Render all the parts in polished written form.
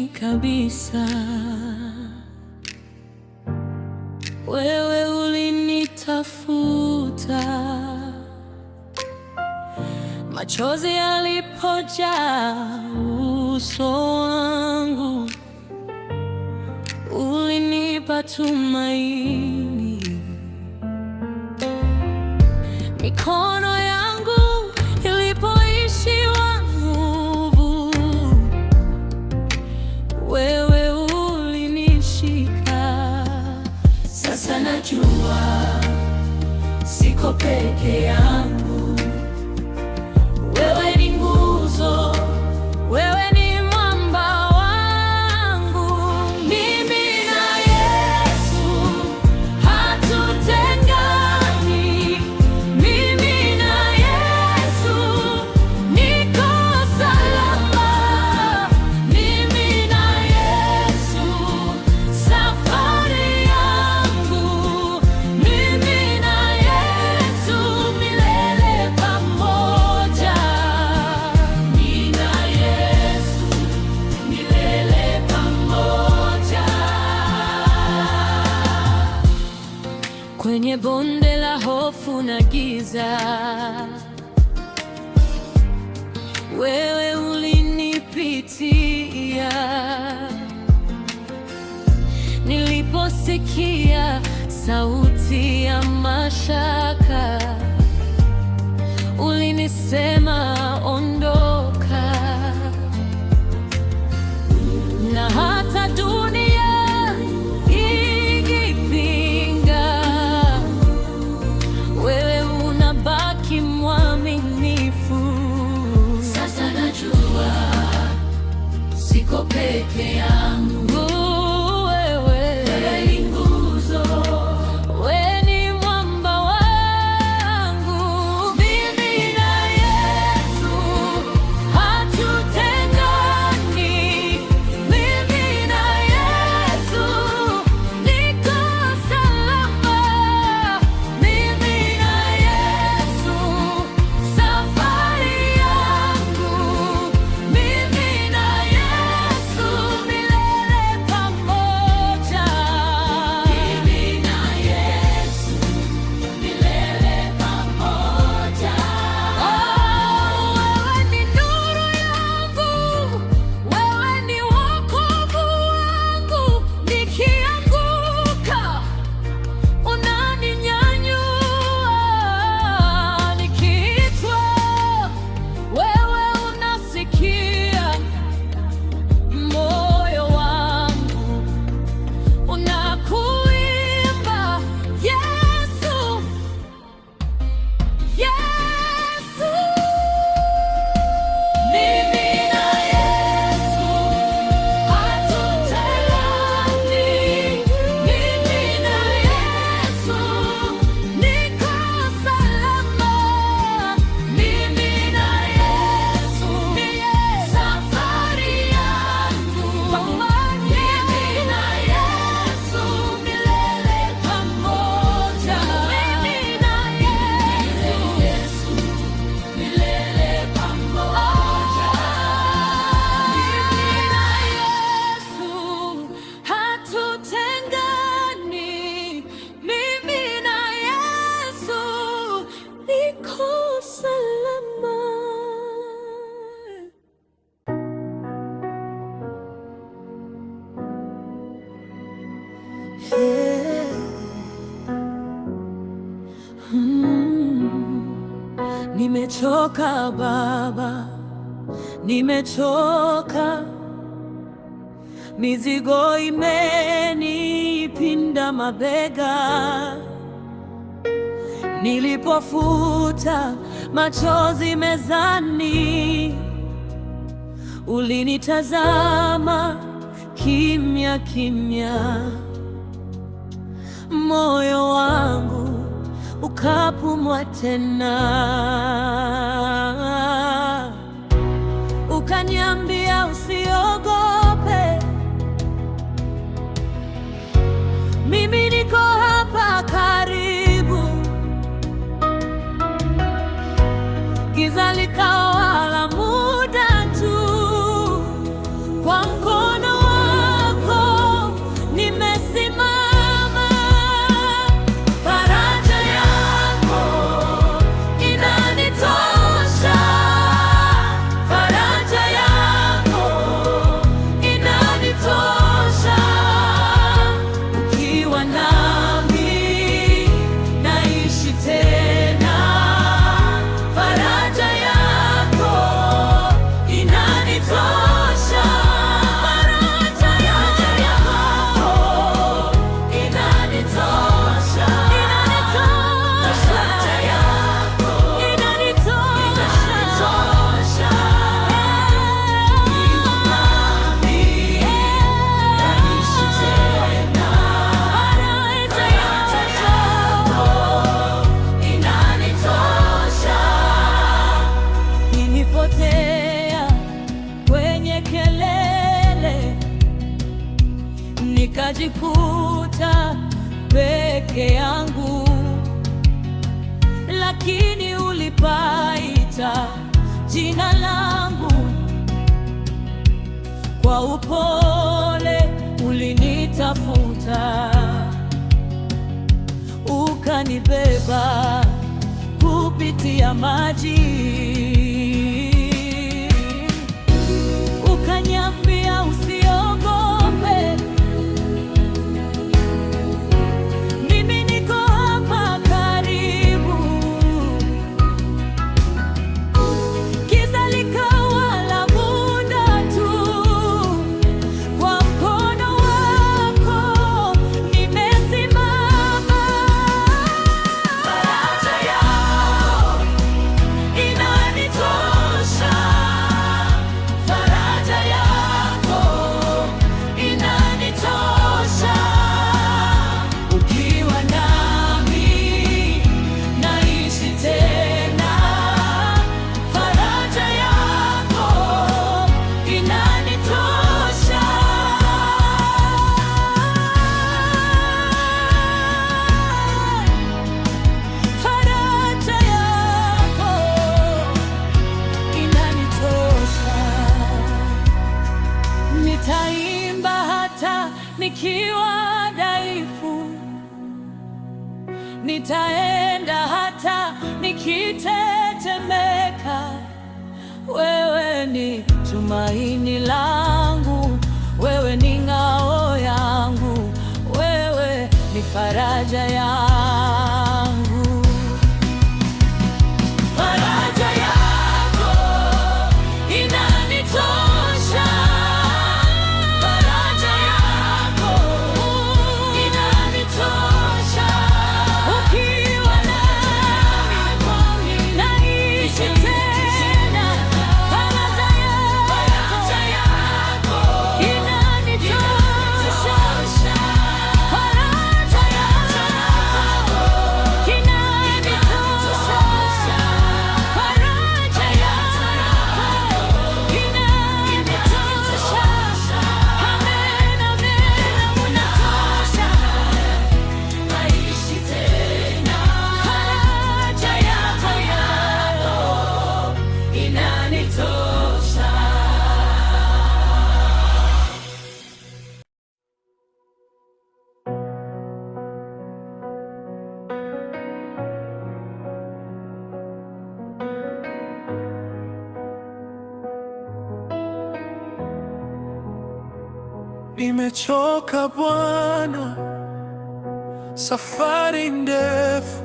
chini kabisa. Wewe ulinitafuta, machozi yalipojaa uso wangu, ulinipa tumaini. Mikono yangu ilipoishiwa nguvu, wewe ulinishika. Sasa najua siko peke yangu, wewe ni nguzo, wewe ni mwamba wangu. Mimi na Yesu hatutengani, mimi na Yesu niko salama, mimi na Yesu safari yangu, mimi na Yesu milele pamoja, mimi na Yesu milele pamoja. Kwenye bonde la hofu na giza, wewe ulinipitia. Niliposikia sauti ya mashaka, ulinisema ondoka. Na hata dunia ikipinga, wewe unabaki mwaminifu. Sasa najua siko peke yangu, wewe ni nguzo, wewe ni mwamba wangu. Mimi na Yesu hatutengani, mimi na Yesu niko salama, mimi na Yesu safari yangu, mimi na Yesu milele pamoja, mimi na Yesu milele pamoja. Wewe ni nuru yangu, wewe ni wokovu wangu. Nikianguka unaninyanyua, nikiitwa wewe unasikia. Moyo wangu unakuimba Yesu, Yesu. Mimi na Yesu hatutengani, mimi na Yesu niko salama, mimi na Yesu safari yangu, mimi na Yesu milele pamoja, mimi na Yesu milele pamoja, mimi na Yesu hatutengani, mimi na Yesu niko salama. Nimechoka Baba, nimechoka, mizigo imenipinda mabega. Nilipofuta machozi mezani, ulinitazama kimya kimya, moyo wangu ukapumua tena, ukaniambia usiogope, mimi niko hapa karibu. Giza likawa la muda tu, kwa mkono nikajikuta peke yangu, lakini ulipaita jina langu kwa upole, ulinitafuta ukanibeba kupitia maji, ukaniambia usiogope, mimi niko hapa karibu. Giza likawa la muda tu, kwa mkono wako nimesimama. Faraja yako inanitosha, faraja yako inanitosha. Ukiwa nami naishi tena, faraja yako inanitosha. Faraja yako inanitosha. Nitaimba hata nikiwa dhaifu, nitaenda hata nikitetemeka. Wewe ni tumaini langu, wewe ni ngao yangu, wewe ni faraja yangu. Faraja yako inanitosha, faraja yako inanitosha. Ukiwa nami naishi tena, faraja yako inanitosha, faraja yako inanitosha, faraja yako inanitosha. Amen, amen, unatosha. Naishi tena, faraja yako inanitosha. Nimechoka Bwana, safari ndefu,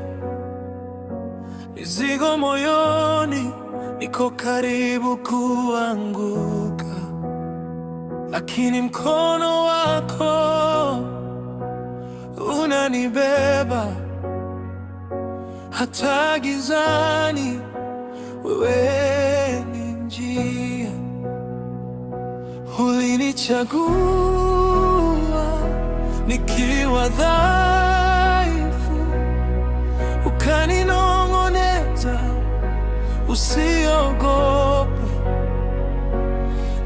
mizigo moyoni, niko karibu kuanguka, lakini mkono wako unanibeba. Hata gizani, wewe ni njia. Ulinichagua nikiwa dhaifu, ukaninong'oneza usiogope.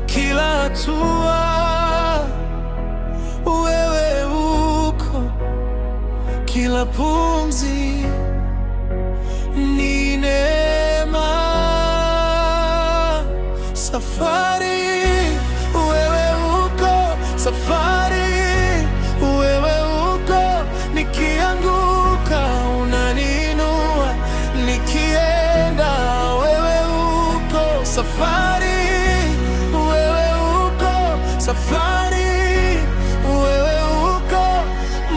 Kila hatua wewe uko, kila pumzi ni neema. Safari wewe uko, safari wewe uko, nikianguka unaninua, nikienda wewe uko. Safari wewe uko, safari wewe uko,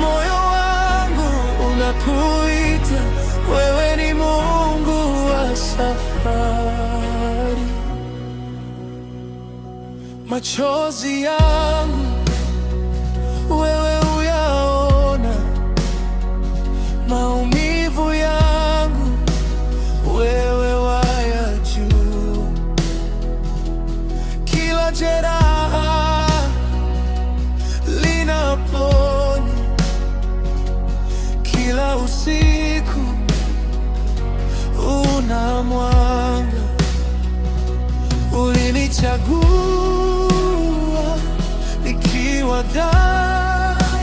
moyo wangu unakuita, wewe ni Mungu wa safari. Machozi yangu wewe uyaona, maumivu yangu wewe wayajua. Kila jeraha linaponya, kila usiku una mwanga. Ulinichagua nikiwa dhaifu,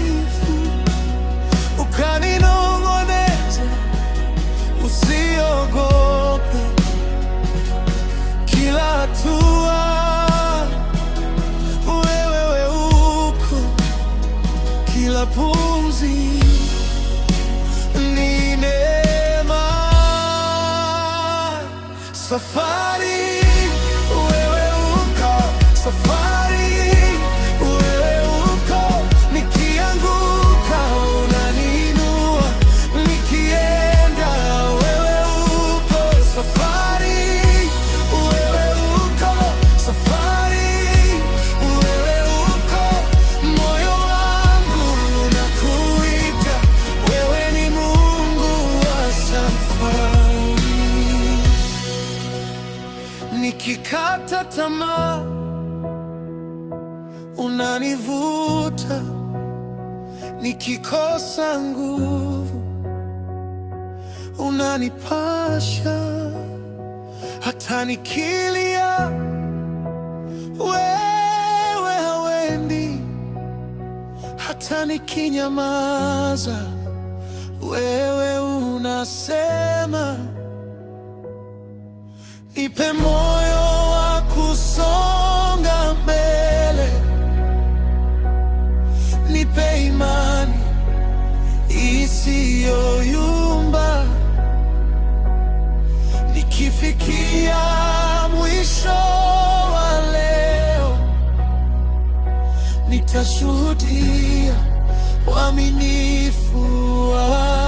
unanivuta nikikosa nguvu, unanipasha hata nikilia. Wewe hawendi hata nikinyamaza, wewe unasema. Nipe moyo wa kusonga mbele, nipe imani isiyoyumba. Nikifikia mwisho wa leo, nitashuhudia uaminifu wako.